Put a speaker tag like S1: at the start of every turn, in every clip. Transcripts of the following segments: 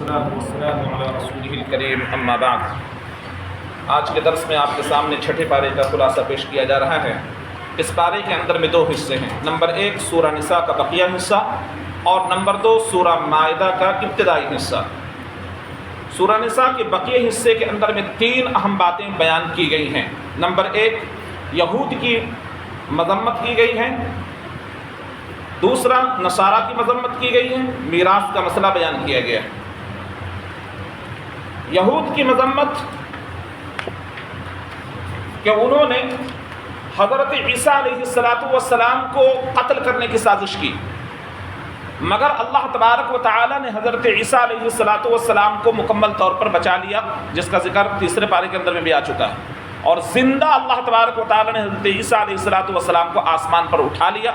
S1: والسلام علی رسولہ الکریم اما بعد۔ آج کے درس میں آپ کے سامنے چھٹے پارے کا خلاصہ پیش کیا جا رہا ہے۔ اس پارے کے اندر میں دو حصے ہیں، نمبر 1 سورہ نساء کا بقیہ حصہ اور نمبر 2 سورہ مائدہ کا ابتدائی حصہ۔ سورہ نساء کے بقیہ حصے کے اندر میں 3 اہم باتیں بیان کی گئی ہیں۔ نمبر 1 یہود کی مذمت کی گئی ہے، دوسرا نصارہ کی مذمت کی گئی ہے، میراث کا مسئلہ بیان کیا گیا ہے۔ یہود کی مذمت کہ انہوں نے حضرت عیسیٰ علیہ السلام کو قتل کرنے کی سازش کی، مگر اللہ تبارک و تعالی نے حضرت عیسیٰ علیہ السلام کو مکمل طور پر بچا لیا، جس کا ذکر تیسرے پارے کے اندر میں بھی آ چکا ہے، اور زندہ اللہ تبارک و تعالی نے حضرت عیسیٰ علیہ السلام کو آسمان پر اٹھا لیا۔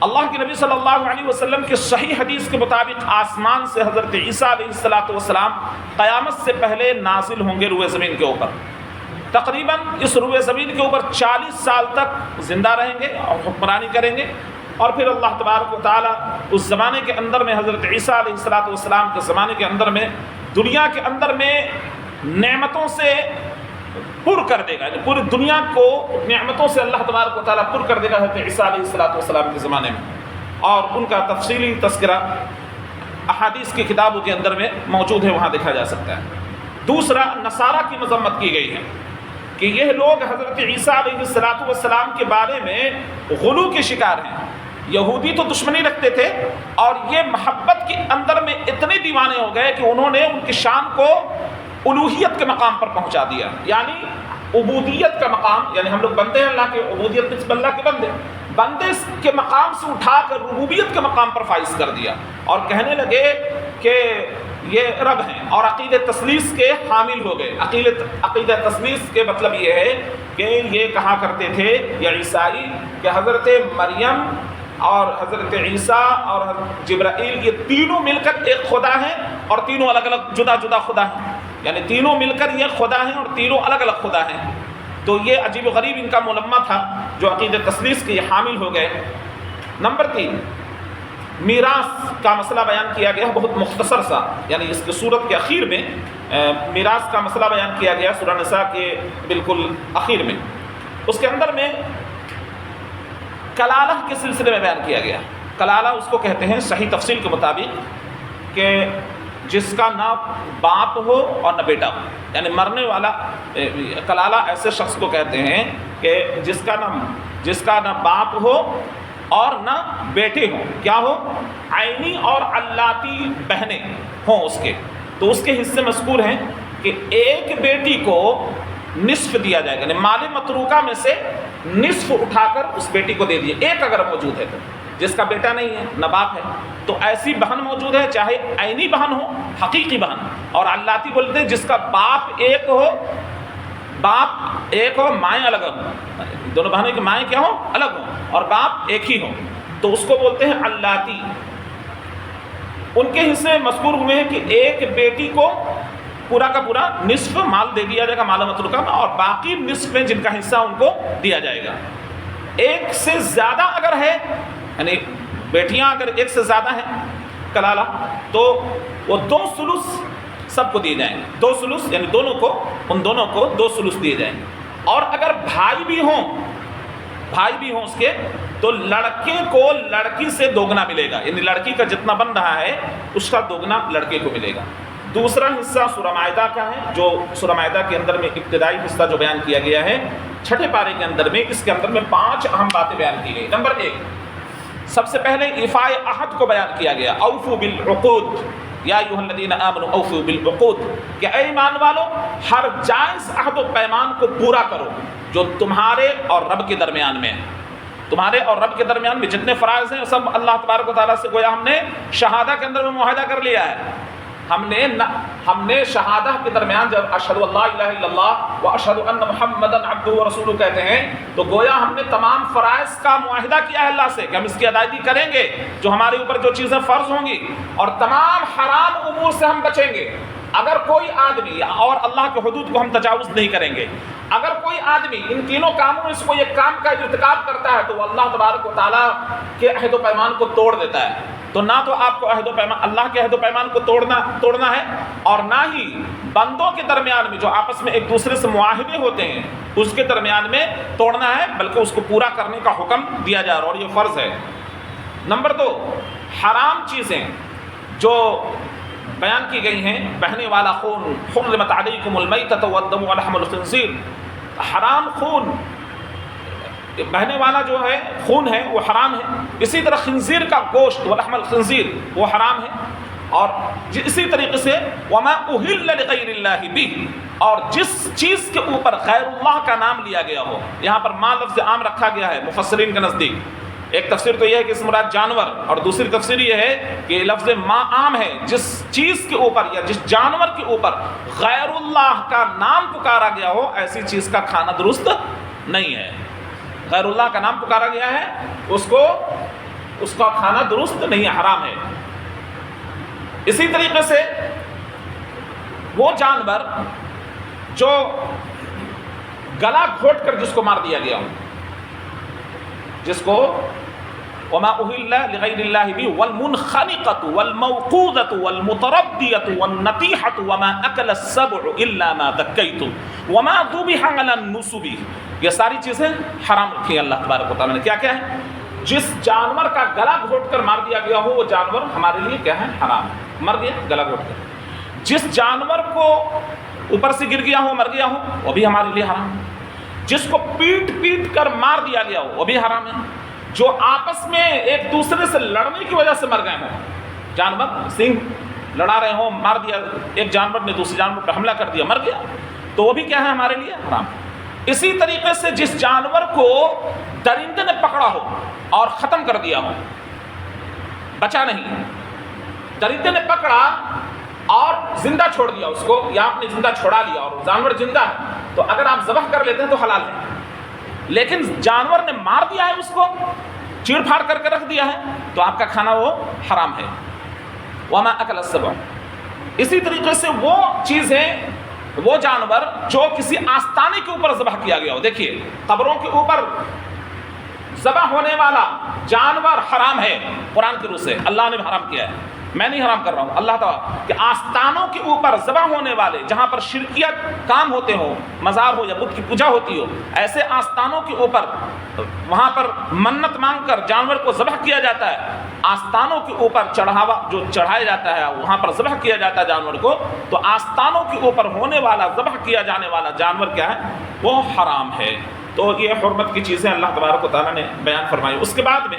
S1: اللہ کے نبی صلی اللہ علیہ وسلم کی صحیح حدیث کے مطابق آسمان سے حضرت عیسیٰ علیہ السلام قیامت سے پہلے نازل ہوں گے روئے زمین کے اوپر، تقریباً اس روئے زمین کے اوپر 40 سال تک زندہ رہیں گے اور حکمرانی کریں گے، اور پھر اللہ تبارک و تعالیٰ اس زمانے کے اندر میں حضرت عیسیٰ علیہ السلام کے زمانے کے اندر میں دنیا کے اندر میں نعمتوں سے پر کر دے گا، پوری دنیا کو نعمتوں سے اللہ تبارک و تعالیٰ پر کر دے گا حضرت عیسیٰ علیہ السلام کے زمانے میں، اور ان کا تفصیلی تذکرہ احادیث کی کتابوں کے اندر میں موجود ہے، وہاں دیکھا جا سکتا ہے۔ دوسرا نصارہ کی مذمت کی گئی ہے کہ یہ لوگ حضرت عیسیٰ علیہ السلام کے بارے میں غلو کے شکار ہیں۔ یہودی تو دشمنی رکھتے تھے، اور یہ محبت کے اندر میں اتنے دیوانے ہو گئے کہ انہوں نے ان کی شان کو الوہیت کے مقام پر پہنچا دیا، یعنی عبودیت کا مقام، یعنی ہم لوگ بندے ہیں اللہ کے، عبودیت میں اللہ کے بندے کے مقام سے اٹھا کر ربوبیت کے مقام پر فائز کر دیا، اور کہنے لگے کہ یہ رب ہیں، اور عقید تثلیث کے حامل ہو گئے۔ عقید تثلیث کے مطلب یہ ہے کہ یہ کہا کرتے تھے یا عیسائی کہ حضرت مریم اور حضرت عیسیٰ اور جبرائیل یہ تینوں مل کر ایک خدا ہیں، اور تینوں الگ الگ جدا جدا خدا ہیں، یعنی تینوں مل کر یہ خدا ہیں اور تینوں الگ الگ خدا ہیں۔ تو یہ عجیب و غریب ان کا ملمہ تھا جو عقید تثلیث کے یہ حامل ہو گئے۔ نمبر 3 میراث کا مسئلہ بیان کیا گیا، بہت مختصر سا، یعنی اس کی صورت کے اخیر میں میراث کا مسئلہ بیان کیا گیا سورہ نساء کے بالکل اخیر میں۔ اس کے اندر میں کلالہ کے سلسلے میں بیان کیا گیا۔ کلالہ اس کو کہتے ہیں صحیح تفصیل کے مطابق کہ جس کا نہ باپ ہو اور نہ بیٹا ہو، یعنی مرنے والا کلالہ ایسے شخص کو کہتے ہیں کہ جس کا نہ باپ ہو اور نہ بیٹے ہوں، کیا ہو، عینی اور علاتی بہنیں ہوں اس کے، تو اس کے حصے مذکور ہیں کہ ایک بیٹی کو نصف دیا جائے گا، یعنی مال متروکہ میں سے نصف اٹھا کر اس بیٹی کو دے دیے، ایک اگر موجود ہے تو، جس کا بیٹا نہیں ہے نہ باپ ہے، تو ایسی بہن موجود ہے، چاہے عینی بہن ہو، حقیقی بہن، اور علاتی بولتے ہیں جس کا باپ ایک ہو مائیں الگ ہوں، دونوں بہنوں کی مائیں کیا ہوں، الگ ہوں، اور باپ ایک ہی ہو، تو اس کو بولتے ہیں علاتی۔ ان کے حصے مذکور ہوئے ہیں کہ ایک بیٹی کو پورا کا پورا نصف مال دے دیا جائے گا مال متروکہ میں، اور باقی نصف میں جن کا حصہ ان کو دیا جائے گا۔ ایک سے زیادہ اگر ہے، یعنی بیٹیاں اگر ایک سے زیادہ ہیں کلالہ، تو وہ 2 ثلث سب کو دیے جائیں گے، 2 ثلث، یعنی ان دونوں کو 2 ثلث دیے جائیں گے۔ اور اگر بھائی بھی ہوں اس کے، تو لڑکے کو لڑکی سے دوگنا ملے گا، یعنی لڑکی کا جتنا بن رہا ہے اس کا دوگنا لڑکے کو ملے گا۔ دوسرا حصہ سورہ مائدہ کا ہے، جو سورہ مائدہ کے اندر میں ابتدائی حصہ جو بیان کیا گیا ہے چھٹے پارے کے اندر میں، اس کے اندر میں 5 اہم باتیں بیان کی گئی۔ نمبر 1 سب سے پہلے ایفاء عہد کو بیان کیا گیا، اوفوا بالعقود یا ایھا الذین آمنوا اوفوا بالعقود، کہ اے ایمان والو ہر جائز عہد و پیمان کو پورا کرو جو تمہارے اور رب کے درمیان میں ہے۔ تمہارے اور رب کے درمیان میں جتنے فرائض ہیں سب اللہ تبارک و تعالیٰ سے گویا ہم نے شہادہ کے اندر میں معاہدہ کر لیا ہے۔ ہم نے شہادہ کے درمیان جب اشہد اللہ الہ الا اللہ و اشہد ان محمدا عبدہ و رسولہ کہتے ہیں، تو گویا ہم نے تمام فرائض کا معاہدہ کیا ہے اللہ سے کہ ہم اس کی ادائیگی کریں گے، جو ہمارے اوپر جو چیزیں فرض ہوں گی، اور تمام حرام امور سے ہم بچیں گے۔ اگر کوئی آدمی، اور اللہ کے حدود کو ہم تجاوز نہیں کریں گے، اگر کوئی آدمی ان تینوں کاموں میں سے کوئی ایک کام کا ارتکاب کرتا ہے تو وہ اللہ تبارک و تعالیٰ کے عہد و پیمان کو توڑ دیتا ہے۔ تو نہ تو آپ کو عہد و پیمان، اللہ کے عہد و پیمان کو توڑنا ہے، اور نہ ہی بندوں کے درمیان میں جو آپس میں ایک دوسرے سے معاہدے ہوتے ہیں اس کے درمیان میں توڑنا ہے، بلکہ اس کو پورا کرنے کا حکم دیا جا رہا ہے، اور یہ فرض ہے۔ نمبر 2، حرام چیزیں جو بیان کی گئی ہیں، بہنے والا خون، حرمت علیکم المیتۃ والدم ولحم الخنزیر، حرام خون، بہنے والا جو ہے خون ہے وہ حرام ہے۔ اسی طرح خنزیر کا گوشت، ولحم الخنزیر، وہ حرام ہے۔ اور اسی طریقے سے وما اہل لغیر اللہ بہ، اور جس چیز کے اوپر غیر اللہ کا نام لیا گیا ہو، یہاں پر ماں لفظ عام رکھا گیا ہے مفسرین کے نزدیک۔ ایک تفسیر تو یہ ہے کہ اس مراد جانور، اور دوسری تفسیر یہ ہے کہ لفظ ماں عام ہے، جس چیز کے اوپر یا جس جانور کے اوپر غیر اللہ کا نام پکارا گیا ہو ایسی چیز کا کھانا درست نہیں ہے۔ غیر اللہ کا نام پکارا گیا ہے، اس کا کھانا درست نہیں ہے، حرام ہے۔ اسی طریقے سے وہ جانور جو گلا گھونٹ کر جس کو مار دیا گیا ہو، جس کو وما اہل لغیر اللہ بہ والمنخنقۃ والموقوذۃ والمتردیۃ والنطیحۃ وما اکل السبع الا ما ذکیتم وما ذبح علی النصب، یہ ساری چیزیں حرام رکھی ہیں اللہ تبارک و تعالیٰ نے۔ کیا کیا ہے؟ جس جانور کا گلا گھونٹ کر مار دیا گیا ہو وہ جانور ہمارے لیے کیا ہے؟ حرام ہے، مر گیا گلا گھونٹ کر۔ جس جانور کو اوپر سے گر گیا ہو، مر گیا ہو، وہ بھی ہمارے لیے حرام ہے۔ جس کو پیٹ کر مار دیا گیا ہو وہ بھی حرام ہے۔ جو آپس میں ایک دوسرے سے لڑنے کی وجہ سے مر گئے ہوں، جانور سنگ لڑا رہے ہوں، مار دیا، ایک جانور نے دوسرے جانور پر حملہ کر دیا، مر گیا، تو وہ بھی کیا ہے؟ ہمارے لیے حرام ہے۔ اسی طریقے سے جس جانور کو درندے نے پکڑا ہو اور ختم کر دیا ہو، بچا نہیں، درندے نے پکڑا اور زندہ چھوڑ دیا اس کو، یا آپ نے زندہ چھوڑا لیا اور جانور زندہ ہے، تو اگر آپ ذبح کر لیتے ہیں تو حلال ہے۔ لیکن جانور نے مار دیا ہے، اس کو چیڑ پھاڑ کر کے رکھ دیا ہے، تو آپ کا کھانا وہ حرام ہے۔ وما اکل السبع، اسی طریقے سے وہ چیزیں، وہ جانور جو کسی آستانے کے اوپر ذبح کیا گیا ہو، دیکھیے قبروں کے اوپر ذبح ہونے والا جانور حرام ہے قرآن کی روح سے، اللہ نے حرام کیا ہے، میں نہیں حرام کر رہا ہوں، اللہ تعالیٰ کہ آستانوں کے اوپر ذبح ہونے والے، جہاں پر شرکیت کام ہوتے ہوں، مزار ہو یا بت کی پوجا ہوتی ہو، ایسے آستانوں کے اوپر وہاں پر منت مانگ کر جانور کو ذبح کیا جاتا ہے، آستانوں کے اوپر چڑھاوا جو چڑھایا جاتا ہے وہاں پر ذبح کیا جاتا ہے جانور کو، تو آستانوں کے اوپر ہونے والا ذبح کیا جانے والا جانور کیا ہے؟ وہ حرام ہے۔ تو یہ حرمت کی چیزیں اللہ تبارک و تعالیٰ نے بیان فرمائی۔ اس کے بعد میں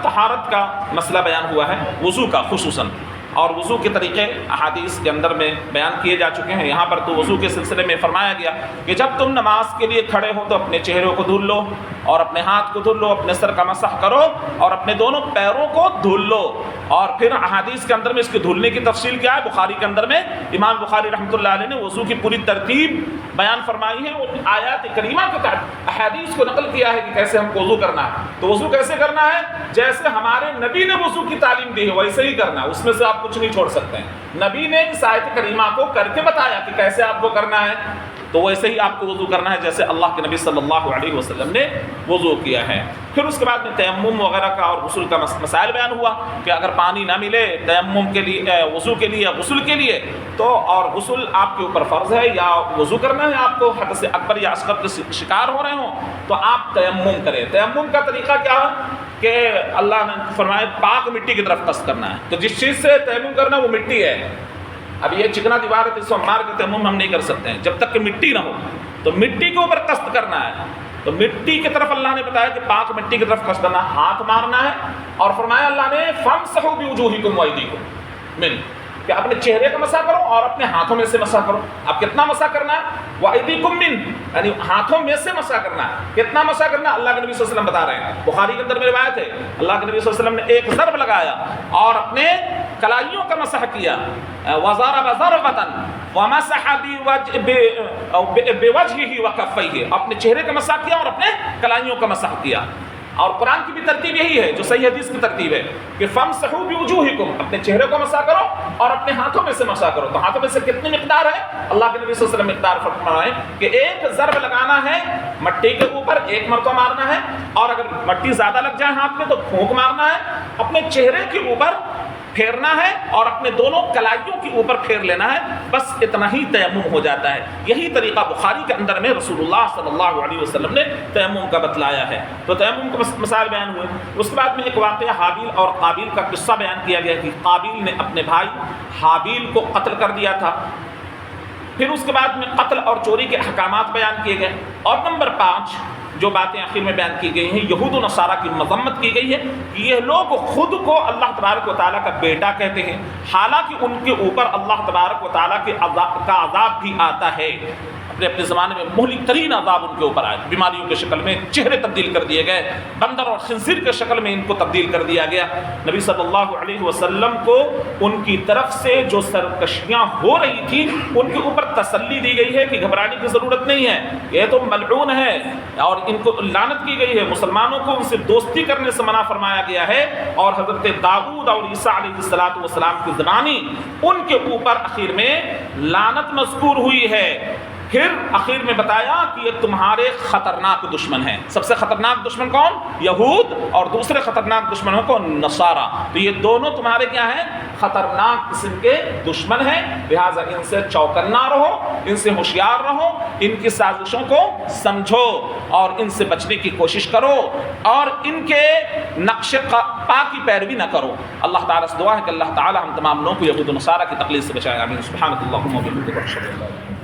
S1: طہارت کا مسئلہ بیان ہوا ہے، وضو کا خصوصاً، اور وضو کے طریقے احادیث کے اندر میں بیان کیے جا چکے ہیں۔ یہاں پر تو وضو کے سلسلے میں فرمایا گیا کہ جب تم نماز کے لیے کھڑے ہو تو اپنے چہرے کو دھل لو، اور اپنے ہاتھ کو دھل لو، اپنے سر کا مسح کرو، اور اپنے دونوں پیروں کو دھل لو۔ اور پھر احادیث کے اندر میں اس کے دھلنے کی تفصیل کیا ہے؟ بخاری کے اندر میں امام بخاری رحمۃ اللہ علیہ نے وضو کی پوری ترتیب بیان فرمائی ہے، اور آیات کریمہ کے تحت احادیث کو نقل کیا ہے کہ کیسے ہم کو وضو کرنا ہے۔ تو وضو کیسے کرنا ہے؟ جیسے ہمارے نبی نے وضو کی تعلیم دی ہے ویسے ہی کرنا ہے، اس میں سے آپ کچھ نہیں چھوڑ سکتے ہیں۔ نبی نے اس آیت کریمہ کو کر کے بتایا کہ کیسے آپ کو کرنا ہے، تو ویسے ہی آپ کو وضو کرنا ہے جیسے اللہ کے نبی صلی اللہ علیہ وسلم نے وضو کیا ہے۔ پھر اس کے بعد میں تیمم وغیرہ کا اور غسل کا مسائل بیان ہوا کہ اگر پانی نہ ملے تیمم کے لیے، وضو کے لیے، غسل کے لیے، تو اور غسل آپ کے اوپر فرض ہے یا وضو کرنا ہے آپ کو، حدث اکبر یا اصغر کے شکار ہو رہے ہوں تو آپ تیمم کریں۔ تیمم کا طریقہ کیا ہے کہ اللہ نے فرمایا پاک مٹی کی طرف قصد کرنا ہے، تو جس چیز سے تیمم کرنا وہ مٹی ہے۔ اب یہ چکنا دیوار ہے، اس کو مار کے تیمم ہم نہیں کر سکتے ہیں جب تک کہ مٹی نہ ہو، تو مٹی کے اوپر قصد کرنا ہے۔ تو مٹی کی طرف اللہ نے بتایا کہ پاک مٹی کی طرف قصد کرنا، ہاتھ مارنا ہے، اور فرمایا اللہ نے فامسحوا بوجوہکم وایدیکم من، کہ اپنے چہرے کا مسح کرو اور اپنے ہاتھوں میں سے مسح کرو۔ اب کتنا مسح کرنا ہے؟ وایدیکم من، یعنی ہاتھوں میں سے مسح کرنا ہے۔ کتنا مسح کرنا ہے؟ اللہ کے نبی صلی اللہ علیہ وسلم بتا رہے ہیں، بخاری کے اندر میں روایت ہے، اللہ کے نبی صلی اللہ علیہ وسلم نے ایک ضرب لگایا اور اپنے کلائیوں کا مسح کیا، وضرب ضربۃ ومسح بوجهه وکفیہ، اپنے چہرے کا مسح کیا اور اپنے کلائیوں کا مسح کیا۔ اور قرآن کی بھی ترتیب یہی ہے جو صحیح حدیث کی ترتیب ہے کہ فامسحوا بوجوہکم، اپنے چہرے کو مسح کرو اور اپنے ہاتھوں میں سے مسح کرو۔ تو ہاتھوں میں سے کتنی مقدار ہے؟ اللہ کے نبی صلی اللہ علیہ وسلم مقدار فرمائے کہ ایک ضرب لگانا ہے مٹی کے اوپر، ایک مرتبہ مارنا ہے، اور اگر مٹی زیادہ لگ جائے ہاتھ میں تو پھونک مارنا ہے، اپنے چہرے کے اوپر پھیرنا ہے اور اپنے دونوں کلائیوں کے اوپر پھیر لینا ہے، بس اتنا ہی تیمم ہو جاتا ہے۔ یہی طریقہ بخاری کے اندر میں رسول اللہ صلی اللہ علیہ وسلم نے تیمم کا بتلایا ہے۔ تو تیمم کے مسائل بیان ہوئے۔ اس کے بعد میں ایک واقعہ حابیل اور قابیل کا قصہ بیان کیا گیا کہ قابیل نے اپنے بھائی حابیل کو قتل کر دیا تھا۔ پھر اس کے بعد میں قتل اور چوری کے احکامات بیان کیے گئے، اور نمبر 5 جو باتیں آخر میں بیان کی گئی ہیں، یہود و نصارہ کی مذمت کی گئی ہے کہ یہ لوگ خود کو اللہ تبارک و تعالیٰ کا بیٹا کہتے ہیں، حالانکہ ان کے اوپر اللہ تبارک و تعالیٰ کے عذاب بھی آتا ہے۔ اپنے زمانے میں مہلک ترین عذاب ان کے اوپر آئے، بیماریوں کی شکل میں چہرے تبدیل کر دیے گئے، بندر اور خنزیر کے شکل میں ان کو تبدیل کر دیا گیا۔ نبی صلی اللہ علیہ وسلم کو ان کی طرف سے جو سرکشیاں ہو رہی تھیں ان کے اوپر تسلی دی گئی ہے کہ گھبرانے کی ضرورت نہیں ہے، یہ تو ملعون ہے اور ان کو لعنت کی گئی ہے، مسلمانوں کو ان سے دوستی کرنے سے منع فرمایا گیا ہے۔ اور حضرت داؤد اور عیسیٰ علیہ السلام کی زبانی ان کے اوپر اخیر میں لعنت مذکور ہوئی ہے۔ پھر اخیر میں بتایا کہ یہ تمہارے خطرناک دشمن ہیں۔ سب سے خطرناک دشمن کون؟ یہود، اور دوسرے خطرناک دشمنوں کو نصارہ۔ تو یہ دونوں تمہارے کیا ہیں؟ خطرناک قسم کے دشمن ہیں، لہٰذا ان سے چوکنا رہو، ان سے ہوشیار رہو، ان کی سازشوں کو سمجھو اور ان سے بچنے کی کوشش کرو اور ان کے نقش پا کی پیروی نہ کرو۔ اللہ تعالیٰ سے دعا ہے کہ اللہ تعالیٰ ہم تمام لوگوں کو یہود و نصارہ کی تقلید سے بچائے۔ آمین۔ سبحانک اللہم و بحمدک، اشہد ان لا الہ الا انت